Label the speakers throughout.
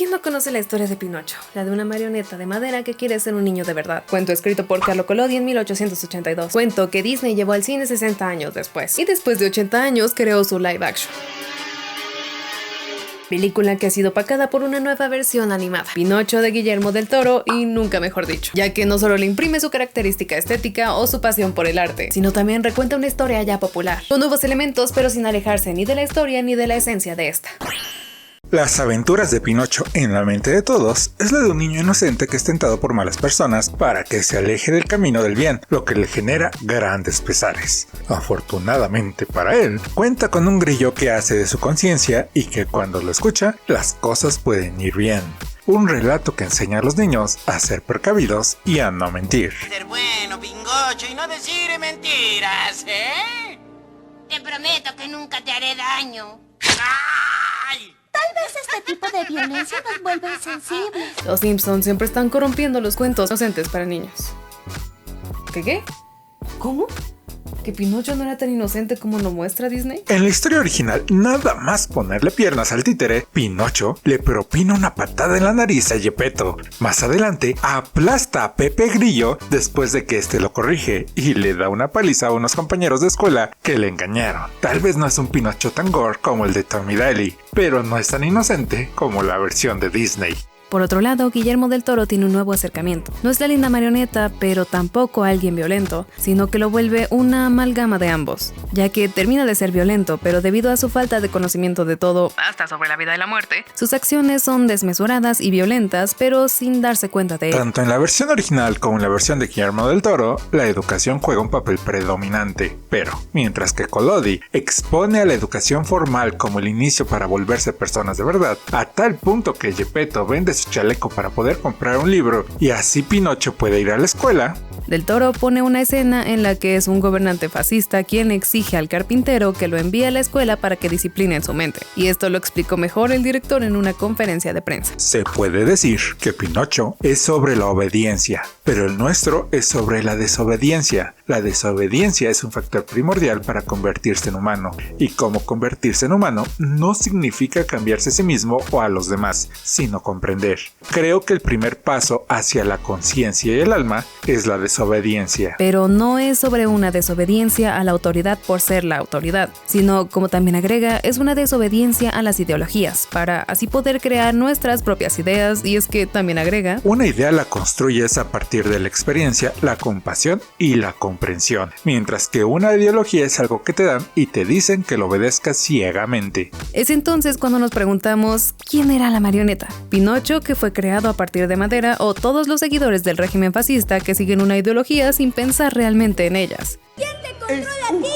Speaker 1: ¿Quién no conoce la historia de Pinocho? La de una marioneta de madera que quiere ser un niño de verdad. Cuento escrito por Carlo Collodi en 1882. Cuento que Disney llevó al cine 60 años después. Y después de 80 años creó su live action. Película que ha sido opacada por una nueva versión animada, Pinocho de Guillermo del Toro, y nunca mejor dicho, ya que no solo le imprime su característica estética o su pasión por el arte, sino también recuenta una historia ya popular, con nuevos elementos pero sin alejarse ni de la historia ni de la esencia de esta.
Speaker 2: Las aventuras de Pinocho en la mente de todos es la de un niño inocente que es tentado por malas personas para que se aleje del camino del bien, lo que le genera grandes pesares. Afortunadamente para él, cuenta con un grillo que hace de su conciencia y que cuando lo escucha, las cosas pueden ir bien. Un relato que enseña a los niños a ser precavidos y a no mentir.
Speaker 3: Ser bueno, Pingocho, y no decir mentiras, ¿eh?
Speaker 4: Te prometo que nunca te haré daño.
Speaker 3: ¡Ay!
Speaker 4: Tal vez este tipo de violencia nos vuelve insensibles.
Speaker 1: Los Simpsons siempre están corrompiendo los cuentos inocentes para niños. ¿Qué? ¿Cómo? ¿Que Pinocho no era tan inocente como lo muestra Disney?
Speaker 2: En la historia original, nada más ponerle piernas al títere, Pinocho le propina una patada en la nariz a Geppetto. Más adelante, aplasta a Pepe Grillo después de que este lo corrige y le da una paliza a unos compañeros de escuela que le engañaron. Tal vez no es un Pinocho tan gore como el de Tommy Daly, pero no es tan inocente como la versión de Disney.
Speaker 1: Por otro lado, Guillermo del Toro tiene un nuevo acercamiento. No es la linda marioneta, pero tampoco alguien violento, sino que lo vuelve una amalgama de ambos, ya que termina de ser violento, pero debido a su falta de conocimiento de todo, hasta sobre la vida y la muerte, sus acciones son desmesuradas y violentas, pero sin darse cuenta de ello.
Speaker 2: Tanto en la versión original como en la versión de Guillermo del Toro, la educación juega un papel predominante, pero mientras que Collodi expone a la educación formal como el inicio para volverse personas de verdad, a tal punto que Geppetto vende su chaleco para poder comprar un libro y así Pinocho puede ir a la escuela.
Speaker 1: Del Toro pone una escena en la que es un gobernante fascista quien exige al carpintero que lo envíe a la escuela para que discipline en su mente, y esto lo explicó mejor el director en una conferencia de prensa.
Speaker 2: Se puede decir que Pinocho es sobre la obediencia, pero el nuestro es sobre la desobediencia. La desobediencia es un factor primordial para convertirse en humano, y como convertirse en humano no significa cambiarse a sí mismo o a los demás, sino comprender. Creo que el primer paso hacia la conciencia y el alma es la desobediencia.
Speaker 1: Pero no es sobre una desobediencia a la autoridad por ser la autoridad, sino, como también agrega, es una desobediencia a las ideologías, para así poder crear nuestras propias ideas, y es que también agrega:
Speaker 2: una idea la construyes a partir de la experiencia, la compasión y la comprensión, mientras que una ideología es algo que te dan y te dicen que lo obedezcas ciegamente.
Speaker 1: Es entonces cuando nos preguntamos, ¿quién era la marioneta? ¿Pinocho, que fue creado a partir de madera, o todos los seguidores del régimen fascista que siguen una ideología sin pensar realmente en ellas?
Speaker 4: ¿Quién te controla a ti?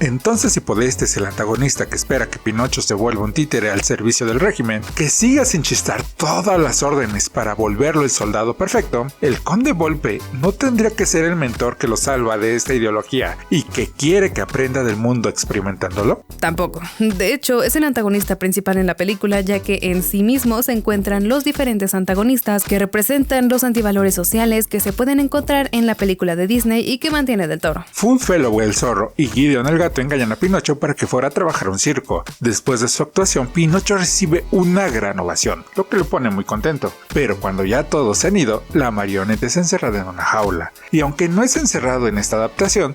Speaker 2: Entonces Hipodeste es el antagonista que espera que Pinocho se vuelva un títere al servicio del régimen, que siga sin chistar todas las órdenes para volverlo el soldado perfecto. El conde Volpe no tendría que ser el mentor que lo salva de esta ideología y que quiere que aprenda del mundo experimentándolo.
Speaker 1: Tampoco. De hecho, es el antagonista principal en la película, ya que en sí mismo se encuentran los diferentes antagonistas que representan los antivalores sociales que se pueden encontrar en la película de Disney y que mantiene Del Toro.
Speaker 2: Foolfellow el zorro y Gideon el gato engañan a Pinocho para que fuera a trabajar a un circo. Después de su actuación, Pinocho recibe una gran ovación, lo que lo pone muy contento. Pero cuando ya todos se han ido, la marioneta es encerrada en una jaula. Y aunque no es encerrado en esta adaptación,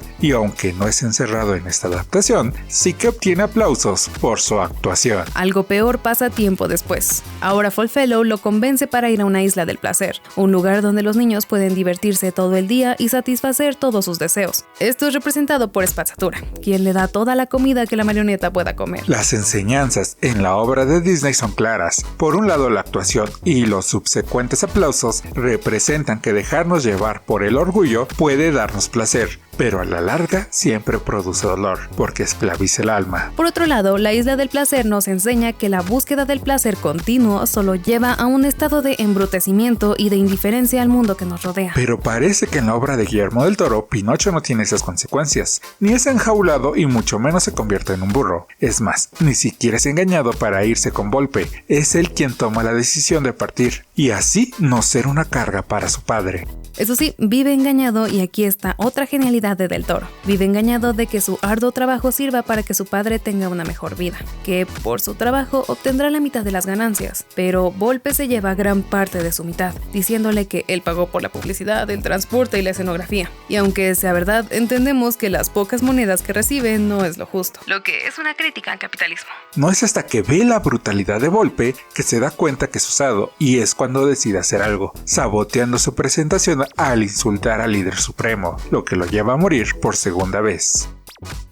Speaker 2: sí que obtiene aplausos por su actuación.
Speaker 1: Algo peor pasa tiempo después. Ahora Foolfellow lo convence para ir a una isla del placer, un lugar donde los niños pueden divertirse todo el día y satisfacer todos sus deseos. Esto es representado por Spazzatura, quien le da toda la comida que la marioneta pueda comer.
Speaker 2: Las enseñanzas en la obra de Disney son claras. Por un lado, la actuación y los subsecuentes aplausos representan que dejarnos llevar por el orgullo puede darnos placer, pero a la larga siempre produce dolor, porque esclaviza el alma.
Speaker 1: Por otro lado, la isla del placer nos enseña que la búsqueda del placer continuo solo lleva a un estado de embrutecimiento y de indiferencia al mundo que nos rodea.
Speaker 2: Pero parece que en la obra de Guillermo del Toro, Pinocho no tiene esas consecuencias, ni es enjaulado y mucho menos se convierte en un burro. Es más, ni siquiera es engañado para irse con Volpe, es él quien toma la decisión de partir, y así no ser una carga para su padre.
Speaker 1: Eso sí, vive engañado, y aquí está otra genialidad de Del Toro. Vive engañado de que su arduo trabajo sirva para que su padre tenga una mejor vida, que por su trabajo obtendrá la mitad de las ganancias, pero Volpe se lleva gran parte de su mitad, diciéndole que él pagó por la publicidad, el transporte y la escenografía. Y aunque sea verdad, entendemos que las pocas monedas que recibe no es lo justo, lo que es una crítica al capitalismo.
Speaker 2: No es hasta que ve la brutalidad de Volpe que se da cuenta que es usado, y es cuando decide hacer algo, saboteando su presentación al insultar al líder supremo, lo que lo lleva a morir por segunda vez.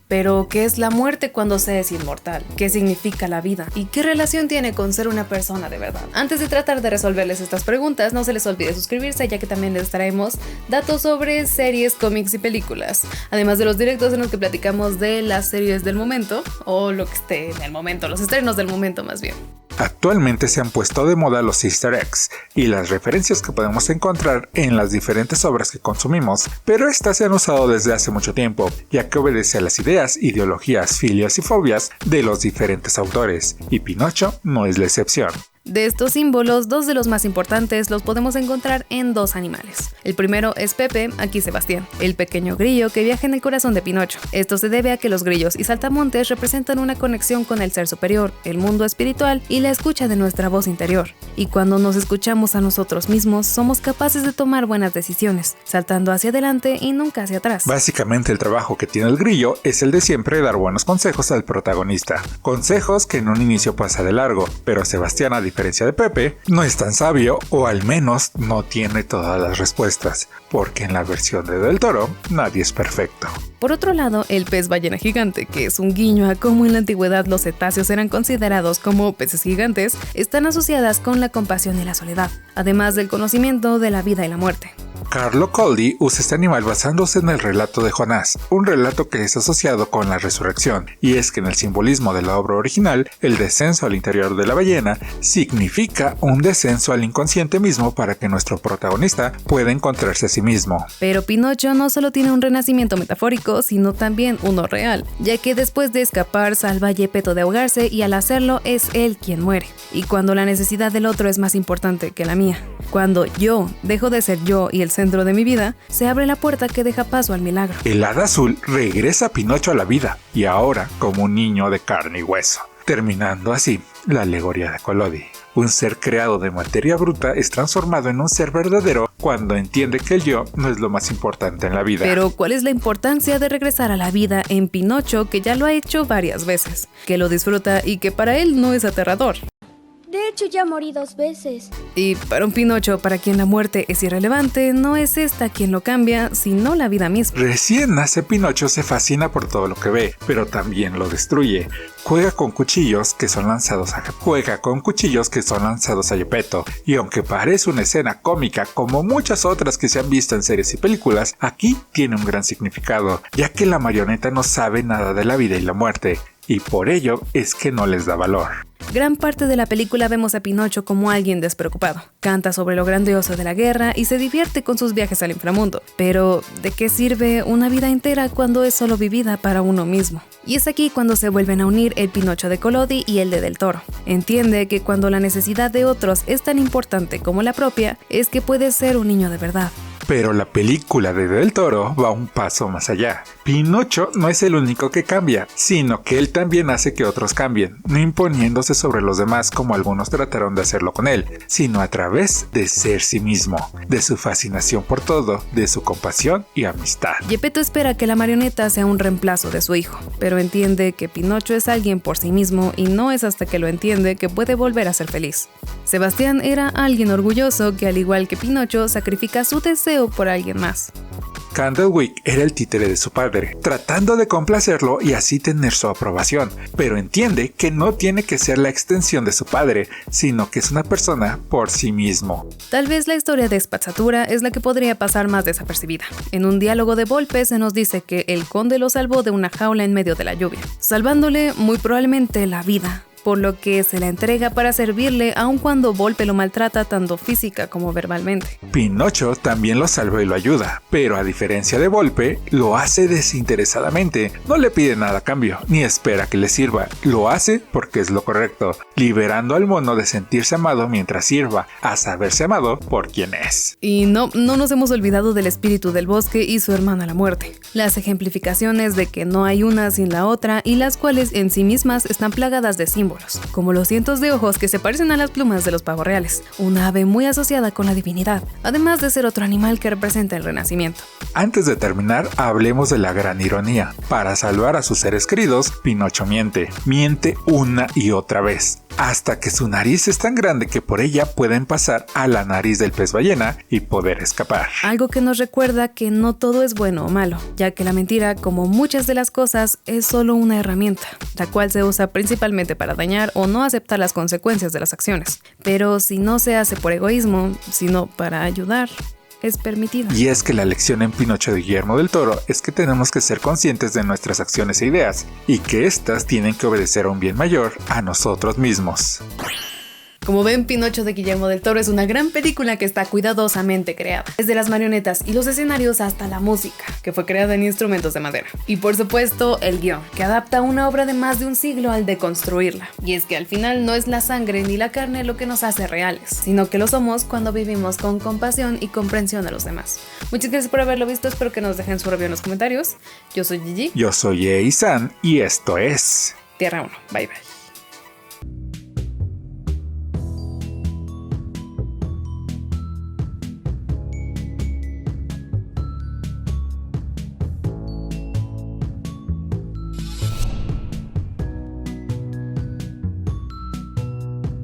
Speaker 1: Pero, ¿qué es la muerte cuando se es inmortal? ¿Qué significa la vida? ¿Y qué relación tiene con ser una persona de verdad? Antes de tratar de resolverles estas preguntas, no se les olvide suscribirse, ya que también les traemos datos sobre series, cómics y películas. Además de los directos en los que platicamos de las series del momento, o lo que esté en el momento, los estrenos del momento más bien.
Speaker 2: Actualmente se han puesto de moda los easter eggs y las referencias que podemos encontrar en las diferentes obras que consumimos, pero estas se han usado desde hace mucho tiempo, ya que obedece a las ideas, ideologías, filias y fobias de los diferentes autores, y Pinocho no es la excepción.
Speaker 1: De estos símbolos, dos de los más importantes los podemos encontrar en dos animales. El primero es Pepe, aquí Sebastián, el pequeño grillo que viaja en el corazón de Pinocho. Esto se debe a que los grillos y saltamontes representan una conexión con el ser superior, el mundo espiritual y la escucha de nuestra voz interior. Y cuando nos escuchamos a nosotros mismos, somos capaces de tomar buenas decisiones, saltando hacia adelante y nunca hacia atrás.
Speaker 2: Básicamente el trabajo que tiene el grillo es el de siempre dar buenos consejos al protagonista. Consejos que en un inicio pasa de largo, pero Sebastián, a diferencia de Pepe, no es tan sabio, o al menos no tiene todas las respuestas, porque en la versión de Del Toro nadie es perfecto.
Speaker 1: Por otro lado, el pez ballena gigante, que es un guiño a cómo en la antigüedad los cetáceos eran considerados como peces gigantes, están asociadas con la compasión y la soledad, además del conocimiento de la vida y la muerte.
Speaker 2: Carlo Collodi usa este animal basándose en el relato de Jonás, un relato que es asociado con la resurrección, y es que en el simbolismo de la obra original, el descenso al interior de la ballena significa un descenso al inconsciente mismo para que nuestro protagonista pueda encontrarse a sí mismo.
Speaker 1: Pero Pinocho no solo tiene un renacimiento metafórico, sino también uno real, ya que después de escapar salva a Geppetto de ahogarse, y al hacerlo es él quien muere. Y cuando la necesidad del otro es más importante que la mía, cuando yo dejo de ser yo y el centro de mi vida, se abre la puerta que deja paso al milagro.
Speaker 2: El hada azul regresa a Pinocho a la vida, y ahora como un niño de carne y hueso, terminando así la alegoría de Collodi. Un ser creado de materia bruta es transformado en un ser verdadero cuando entiende que el yo no es lo más importante en la vida.
Speaker 1: Pero, ¿cuál es la importancia de regresar a la vida en Pinocho, que ya lo ha hecho varias veces, que lo disfruta y que para él no es aterrador?
Speaker 4: De hecho, ya morí 2 veces.
Speaker 1: Y para un Pinocho para quien la muerte es irrelevante, no es esta quien lo cambia, sino la vida misma.
Speaker 2: Recién nace Pinocho se fascina por todo lo que ve, pero también lo destruye. Juega con cuchillos que son lanzados a Geppetto, y aunque parece una escena cómica como muchas otras que se han visto en series y películas, aquí tiene un gran significado, ya que la marioneta no sabe nada de la vida y la muerte, y por ello es que no les da valor.
Speaker 1: Gran parte de la película vemos a Pinocho como alguien despreocupado. Canta sobre lo grandioso de la guerra y se divierte con sus viajes al inframundo. Pero, ¿de qué sirve una vida entera cuando es solo vivida para uno mismo? Y es aquí cuando se vuelven a unir el Pinocho de Collodi y el de Del Toro. Entiende que cuando la necesidad de otros es tan importante como la propia, es que puede ser un niño de verdad.
Speaker 2: Pero la película de Del Toro va un paso más allá. Pinocho no es el único que cambia, sino que él también hace que otros cambien, no imponiéndose sobre los demás como algunos trataron de hacerlo con él, sino a través de ser sí mismo, de su fascinación por todo, de su compasión y amistad.
Speaker 1: Geppetto espera que la marioneta sea un reemplazo de su hijo, pero entiende que Pinocho es alguien por sí mismo, y no es hasta que lo entiende que puede volver a ser feliz. Sebastián era alguien orgulloso que, al igual que Pinocho, sacrifica su deseo por alguien más.
Speaker 2: Candlewick era el títere de su padre, tratando de complacerlo y así tener su aprobación, pero entiende que no tiene que ser la extensión de su padre, sino que es una persona por sí mismo.
Speaker 1: Tal vez la historia de Spazzatura es la que podría pasar más desapercibida. En un diálogo de Volpe se nos dice que el conde lo salvó de una jaula en medio de la lluvia, salvándole muy probablemente la vida. por lo que se la entrega para servirle aun cuando Volpe lo maltrata tanto física como verbalmente.
Speaker 2: Pinocho también lo salva y lo ayuda, pero a diferencia de Volpe, lo hace desinteresadamente, no le pide nada a cambio, ni espera que le sirva, lo hace porque es lo correcto, liberando al mono de sentirse amado mientras sirva, a saberse amado por quien es.
Speaker 1: Y no nos hemos olvidado del espíritu del bosque y su hermana la muerte, las ejemplificaciones de que no hay una sin la otra y las cuales en sí mismas están plagadas de símbolos, como los cientos de ojos que se parecen a las plumas de los pavos reales, una ave muy asociada con la divinidad, además de ser otro animal que representa el renacimiento.
Speaker 2: Antes de terminar, hablemos de la gran ironía. Para salvar a sus seres queridos, Pinocho miente una y otra vez, hasta que su nariz es tan grande que por ella pueden pasar a la nariz del pez ballena y poder escapar.
Speaker 1: Algo que nos recuerda que no todo es bueno o malo, ya que la mentira, como muchas de las cosas, es solo una herramienta, la cual se usa principalmente para dañar o no aceptar las consecuencias de las acciones. Pero si no se hace por egoísmo, sino para ayudar, es permitido.
Speaker 2: Y es que la lección en Pinocho de Guillermo del Toro es que tenemos que ser conscientes de nuestras acciones e ideas, y que éstas tienen que obedecer a un bien mayor, a nosotros mismos.
Speaker 1: Como ven, Pinocho de Guillermo del Toro es una gran película que está cuidadosamente creada, desde las marionetas y los escenarios hasta la música, que fue creada en instrumentos de madera. Y por supuesto, el guión, que adapta una obra de más de un siglo al deconstruirla. Y es que al final no es la sangre ni la carne lo que nos hace reales, sino que lo somos cuando vivimos con compasión y comprensión a los demás. Muchas gracias por haberlo visto, espero que nos dejen su review en los comentarios. Yo soy Gigi.
Speaker 2: Yo soy Eisan y esto es
Speaker 1: Tierra 1. Bye bye.